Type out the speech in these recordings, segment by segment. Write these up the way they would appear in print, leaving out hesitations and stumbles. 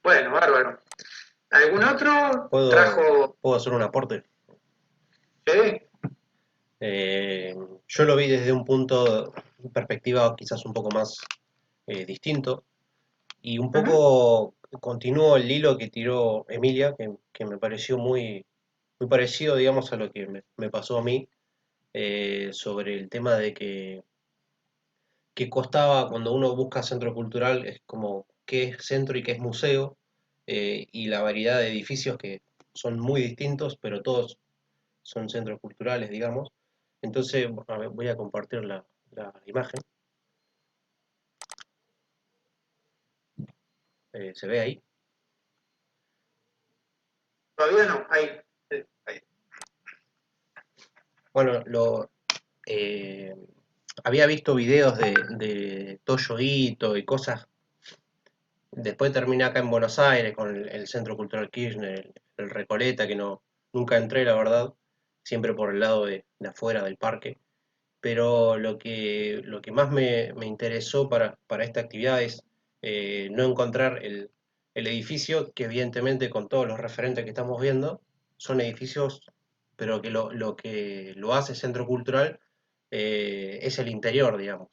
Bueno, bárbaro. ¿Algún otro ¿Puedo, trajo? puedo hacer un aporte? Sí. Eh, yo lo vi desde un punto, perspectiva quizás un poco más distinto y un Ujú. poco continúo el hilo que tiró Emilia, que me pareció muy parecido, digamos, a lo que me pasó a mí sobre el tema de que costaba cuando uno busca centro cultural, es como qué es centro y qué es museo, y la variedad de edificios que son muy distintos, pero todos son centros culturales, digamos. Entonces, a ver, voy a compartir la imagen. ¿Se ve ahí? Todavía no. Ahí. Sí, ahí. Bueno, eh, había visto videos de Toyo Ito y cosas. Después terminé acá en Buenos Aires con el Centro Cultural Kirchner, el Recoleta, que no, nunca entré, la verdad, siempre por el lado de afuera del parque. Pero lo que más me interesó para esta actividad es no encontrar el edificio, que evidentemente con todos los referentes que estamos viendo, son edificios, pero que lo que lo hace centro cultural es el interior, digamos.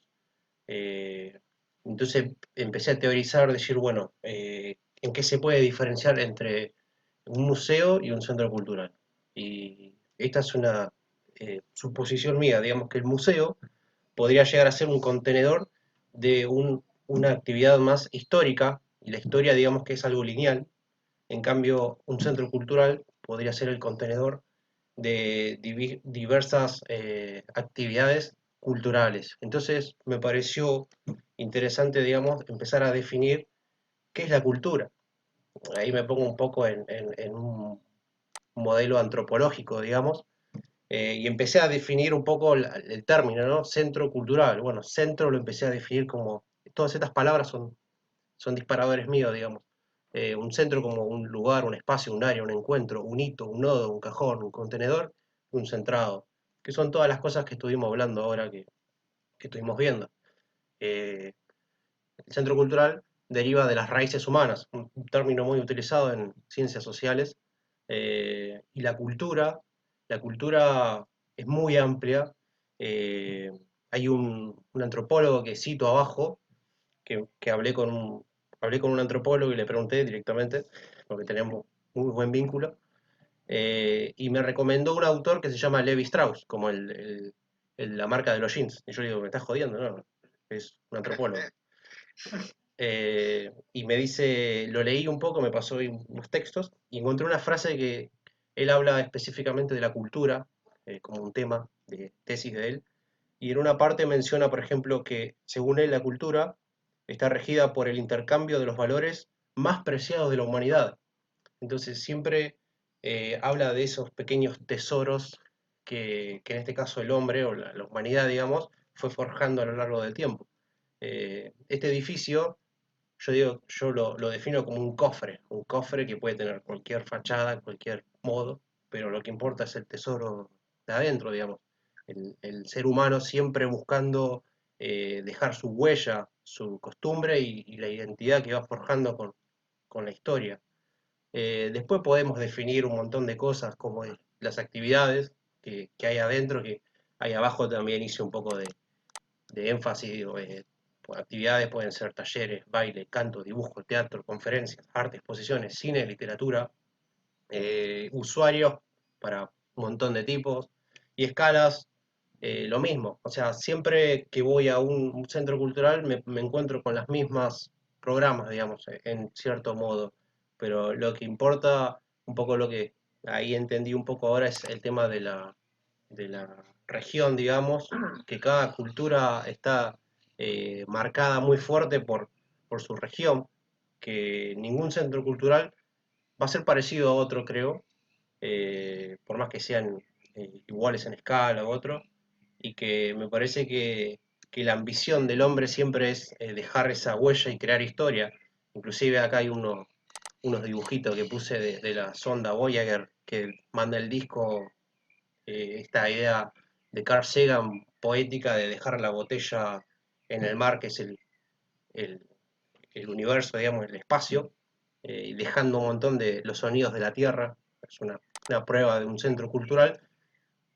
Eh, entonces empecé a teorizar, decir, bueno, ¿en qué se puede diferenciar entre un museo y un centro cultural? Y esta es una suposición mía, digamos que el museo podría llegar a ser un contenedor de una actividad más histórica, y la historia digamos que es algo lineal. En cambio, un centro cultural podría ser el contenedor de diversas actividades culturales. Entonces, me pareció interesante, digamos, empezar a definir qué es la cultura. Ahí me pongo un poco en un modelo antropológico, digamos, y empecé a definir un poco el término, ¿no? Centro cultural. Bueno, centro lo empecé a definir como, todas estas palabras son disparadores míos, digamos. Un centro como un lugar, un espacio, un área, un encuentro, un hito, un nodo, un cajón, un contenedor, un centrado, que son todas las cosas que estuvimos hablando ahora, que estuvimos viendo. Eh, el centro cultural deriva de las raíces humanas, un término muy utilizado en ciencias sociales, y la cultura es muy amplia. Eh, Hay un antropólogo que cito abajo, que hablé con un antropólogo y le pregunté directamente, porque tenemos muy buen vínculo, y me recomendó un autor que se llama Levi Strauss, como la marca de los jeans. Y yo digo, me estás jodiendo, ¿no? Es un antropólogo. Y me dice, lo leí un poco, me pasó ahí unos textos, y encontré una frase que él habla específicamente de la cultura, como un tema de tesis de él, y en una parte menciona, por ejemplo, que según él la cultura está regida por el intercambio de los valores más preciados de la humanidad. Entonces siempre habla de esos pequeños tesoros que en este caso el hombre o la humanidad, digamos, fue forjando a lo largo del tiempo. Este edificio, yo lo defino como un cofre que puede tener cualquier fachada, cualquier modo, pero lo que importa es el tesoro de adentro, digamos. El ser humano siempre buscando dejar su huella, su costumbre y la identidad que va forjando con la historia. Después podemos definir un montón de cosas como las actividades que hay adentro, que ahí abajo también hice un poco de énfasis. Digo, actividades pueden ser talleres, baile, canto, dibujo, teatro, conferencias, arte, exposiciones, cine, literatura, usuarios para un montón de tipos, y escalas, lo mismo. O sea, siempre que voy a un centro cultural me encuentro con las mismas programas, digamos, en cierto modo. Pero lo que importa, un poco lo que ahí entendí un poco ahora, es el tema de la región, digamos, que cada cultura está marcada muy fuerte por su región, que ningún centro cultural va a ser parecido a otro, creo, por más que sean iguales en escala u otro, y que me parece que la ambición del hombre siempre es dejar esa huella y crear historia. Inclusive acá hay unos dibujitos que puse de la sonda Voyager que manda el disco, esta idea de Carl Sagan poética de dejar la botella en el mar, que es el, el universo, digamos, el espacio, y dejando un montón de los sonidos de la tierra. Es una prueba de un centro cultural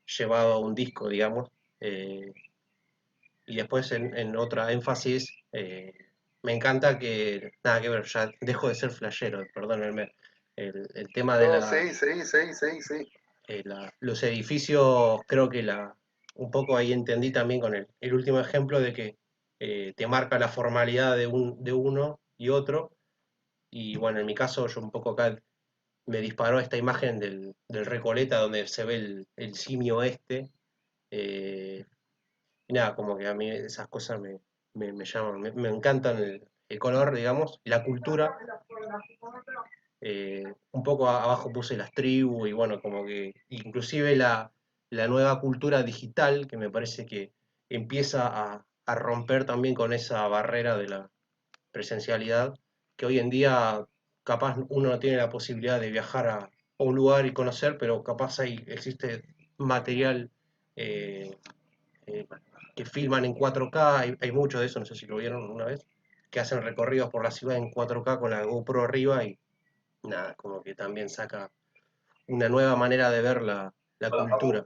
llevado a un disco, digamos. Y después en otra énfasis, me encanta que, nada que ver, ya dejo de ser flashero, perdónenme, el tema de No, sí. los edificios, creo que un poco ahí entendí también con el último ejemplo de que te marca la formalidad de uno y otro, y bueno, en mi caso yo un poco acá me disparó esta imagen del Recoleta donde se ve el simio este, eh, y nada, como que a mí esas cosas me llaman, me encantan el color, digamos, y la cultura. Un poco abajo puse las tribus y bueno, como que inclusive la nueva cultura digital que me parece que empieza a romper también con esa barrera de la presencialidad, que hoy en día capaz uno no tiene la posibilidad de viajar a un lugar y conocer, pero capaz existe material eh, eh, que filman en 4K, hay mucho de eso, no sé si lo vieron una vez, que hacen recorridos por la ciudad en 4K con la GoPro arriba y nada, como que también saca una nueva manera de ver la cultura.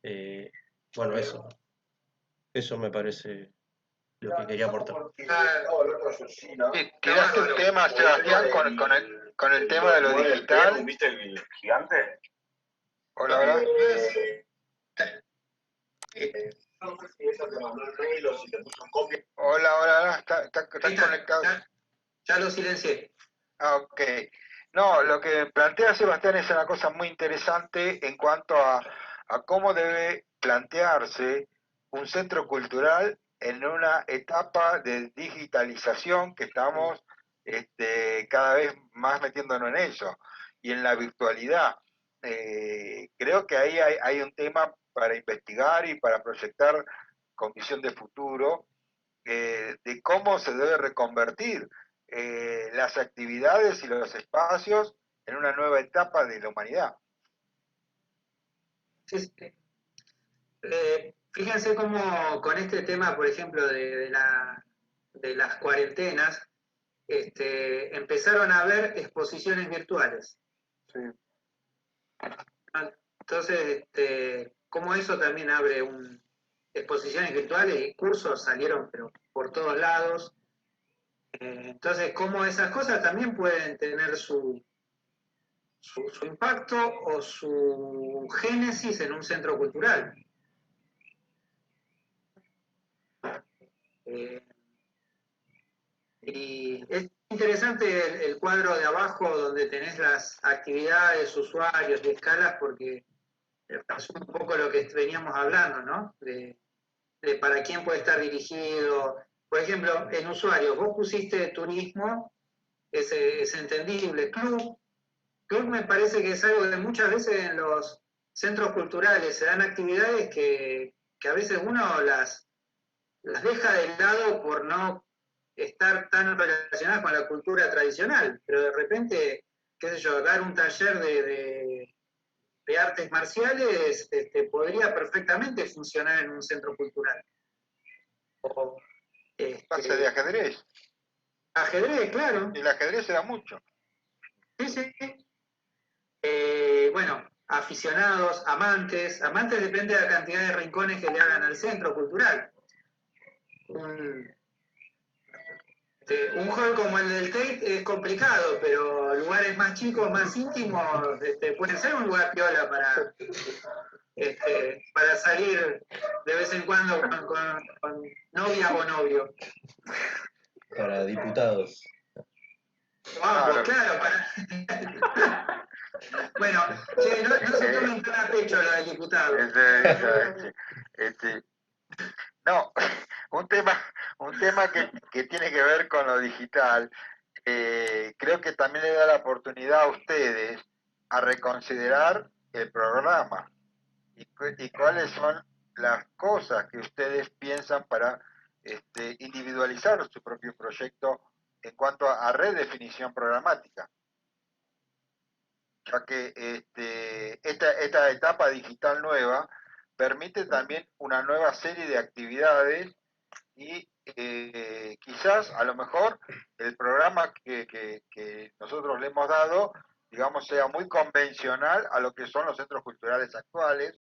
Eh, bueno, eso me parece lo que quería aportar. Sí, tiraste un tema, Sebastián, con el tema de lo digital. ¿Viste el gigante? Hola, hola. No sé si eso te mandó el mail o si te puso en copia. Hola, ¿estás Ahí está, conectado? ya lo silencié. Ah, ok. No, lo que plantea Sebastián es una cosa muy interesante en cuanto a cómo debe plantearse un centro cultural en una etapa de digitalización que estamos cada vez más metiéndonos en eso y en la virtualidad. Creo que ahí hay un tema para investigar y para proyectar con visión de futuro de cómo se debe reconvertir las actividades y los espacios en una nueva etapa de la humanidad. Sí, sí. Fíjense cómo con este tema, por ejemplo, de las cuarentenas, empezaron a haber exposiciones virtuales. Sí. Entonces, cómo eso también abre exposiciones virtuales y cursos salieron pero por todos lados. Entonces, cómo esas cosas también pueden tener su impacto o su génesis en un centro cultural. Y es interesante el cuadro de abajo donde tenés las actividades, usuarios y escalas, porque es un poco lo que veníamos hablando, ¿no? De para quién puede estar dirigido. Por ejemplo, en usuarios, vos pusiste turismo, es entendible. Club me parece que es algo que muchas veces en los centros culturales se dan actividades que a veces uno las deja de lado por no estar tan relacionadas con la cultura tradicional, pero de repente, qué sé yo, dar un taller de artes marciales podría perfectamente funcionar en un centro cultural. O, Clase de ajedrez. ajedrez, claro. Y el ajedrez era mucho. Sí, sí. Bueno, aficionados, amantes depende de la cantidad de rincones que le hagan al centro cultural. Un hall como el del Tate es complicado, pero lugares más chicos, más íntimos, pueden ser un lugar piola para salir de vez en cuando con novia o novio. Para diputados. Vamos, claro, para... Bueno, che, no se tomen tan a pecho lo del diputado. No, un tema que tiene que ver con lo digital, creo que también le da la oportunidad a ustedes a reconsiderar el programa y cuáles son las cosas que ustedes piensan para individualizar su propio proyecto en cuanto a redefinición programática, ya que esta etapa digital nueva permite también una nueva serie de actividades y quizás quizás a lo mejor el programa que nosotros le hemos dado, digamos, sea muy convencional a lo que son los centros culturales actuales,